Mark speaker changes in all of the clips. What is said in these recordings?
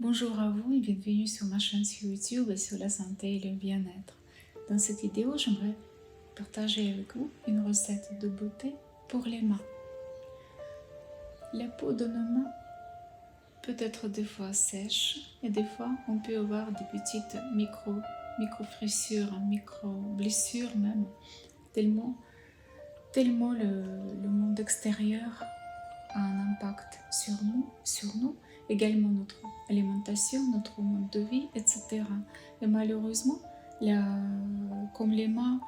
Speaker 1: Bonjour à vous et bienvenue sur ma chaîne sur YouTube sur la santé et le bien-être. Dans cette vidéo, j'aimerais partager avec vous une recette de beauté pour les mains. La peau de nos mains peut être des fois sèche et des fois on peut avoir des petites micro-frissures, micro-blessures même, tellement le monde extérieur a un impact sur nous, également notre alimentation, notre mode de vie, etc. Et malheureusement, comme les mains,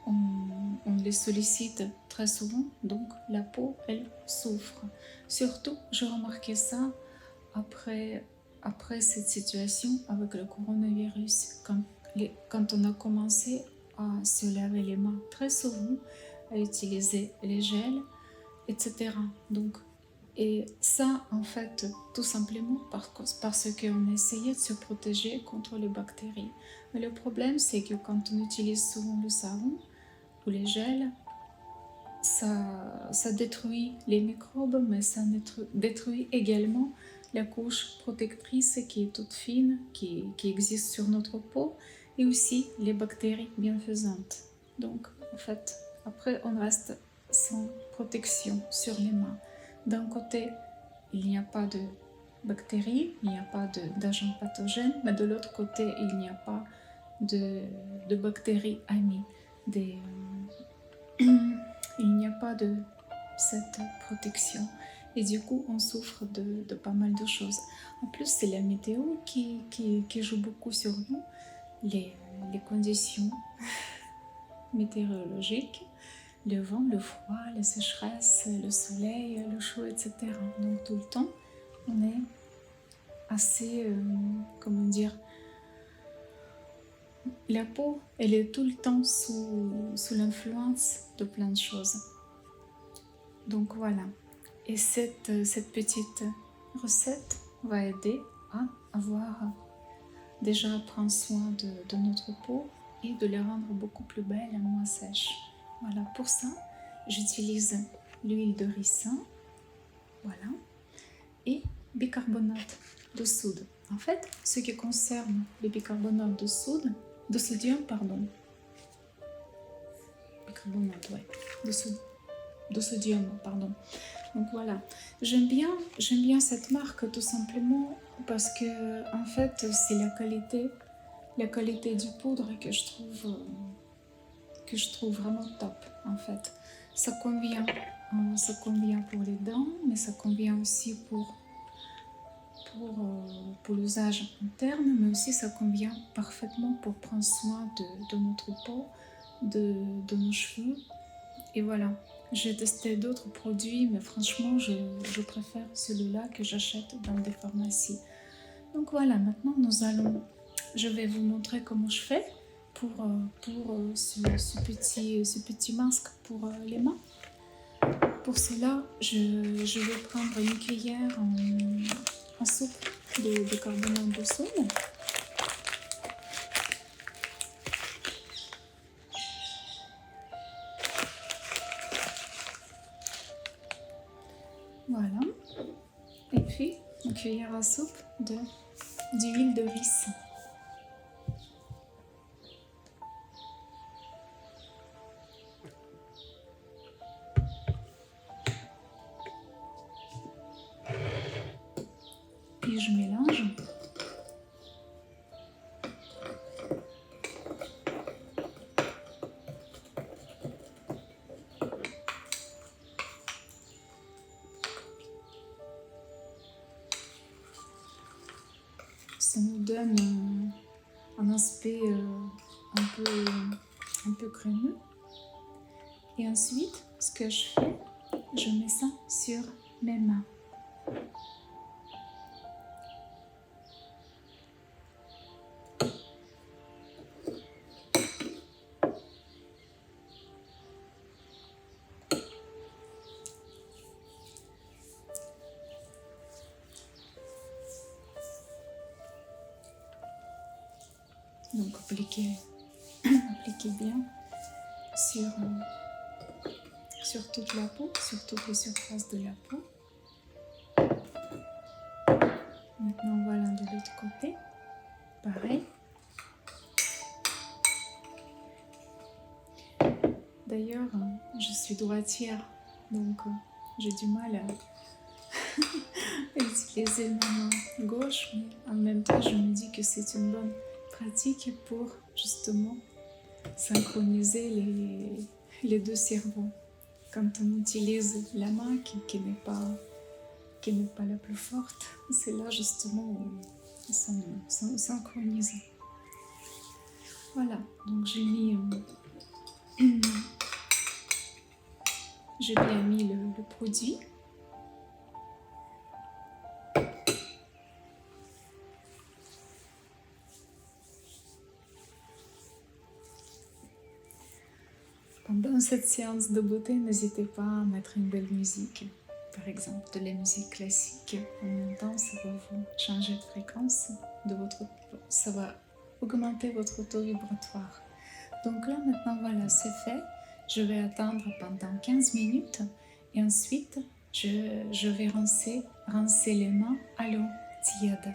Speaker 1: on les sollicite très souvent, donc la peau, elle souffre. Surtout, j'ai remarqué ça après cette situation avec le coronavirus, quand on a commencé à se laver les mains très souvent, à utiliser les gels, etc. Donc, et ça, en fait, tout simplement parce qu'on essayait de se protéger contre les bactéries. Mais le problème, c'est que quand on utilise souvent le savon ou les gels, ça détruit les microbes, mais ça détruit également la couche protectrice qui est toute fine, qui existe sur notre peau, et aussi les bactéries bienfaisantes. Donc, en fait, après, on reste sans protection sur les mains. D'un côté, il n'y a pas de bactéries, il n'y a pas d'agents pathogènes, mais de l'autre côté, il n'y a pas de bactéries amies. Il n'y a pas de cette protection. Et du coup, on souffre de pas mal de choses. En plus, c'est la météo qui joue beaucoup sur nous, les conditions météorologiques, le vent, le froid, la sécheresse, le soleil, le chaud, etc. Donc tout le temps, on est assez, comment dire, la peau, elle est tout le temps sous l'influence de plein de choses. Donc voilà. Et cette petite recette va aider à déjà prendre soin de notre peau et de les rendre beaucoup plus belles et moins sèches. Voilà, pour ça, j'utilise l'huile de ricin, voilà, et bicarbonate de soude. En fait, ce qui concerne le bicarbonate de sodium, bicarbonate, ouais, de sodium, pardon. Donc voilà, j'aime bien cette marque tout simplement parce que en fait c'est la qualité du poudre que je trouve vraiment top en fait. Ça convient pour les dents, mais ça convient aussi pour l'usage interne, mais aussi ça convient parfaitement pour prendre soin de notre peau, de nos cheveux. Et voilà, j'ai testé d'autres produits, mais franchement, je préfère celui-là que j'achète dans des pharmacies. Donc voilà, maintenant je vais vous montrer comment je fais pour ce petit masque pour les mains. Pour cela, je vais prendre une cuillère en soupe de bicarbonate de soude. Voilà. Et puis, une cuillère à soupe d'huile de ricin. Puis je mélange. Ça nous donne un aspect un peu crémeux. Et ensuite, ce que je fais, je mets ça sur mes mains. Donc appliquez bien sur toute la peau, sur toutes les surfaces de la peau. Maintenant, voilà de l'autre côté. Pareil. D'ailleurs, je suis droitière, donc j'ai du mal à utiliser ma main gauche, mais en même temps, je me dis que c'est une bonne pratique pour justement synchroniser les deux cerveaux. Quand on utilise la main qui n'est pas la plus forte, c'est là justement où on synchronise. Voilà, donc j'ai bien mis le produit. Pendant cette séance de beauté, n'hésitez pas à mettre une belle musique, par exemple de la musique classique. En même temps, ça va vous changer de fréquence, ça va augmenter votre taux vibratoire. Donc là, maintenant, voilà, c'est fait. Je vais attendre pendant 15 minutes et ensuite, je vais rincer les mains à l'eau tiède.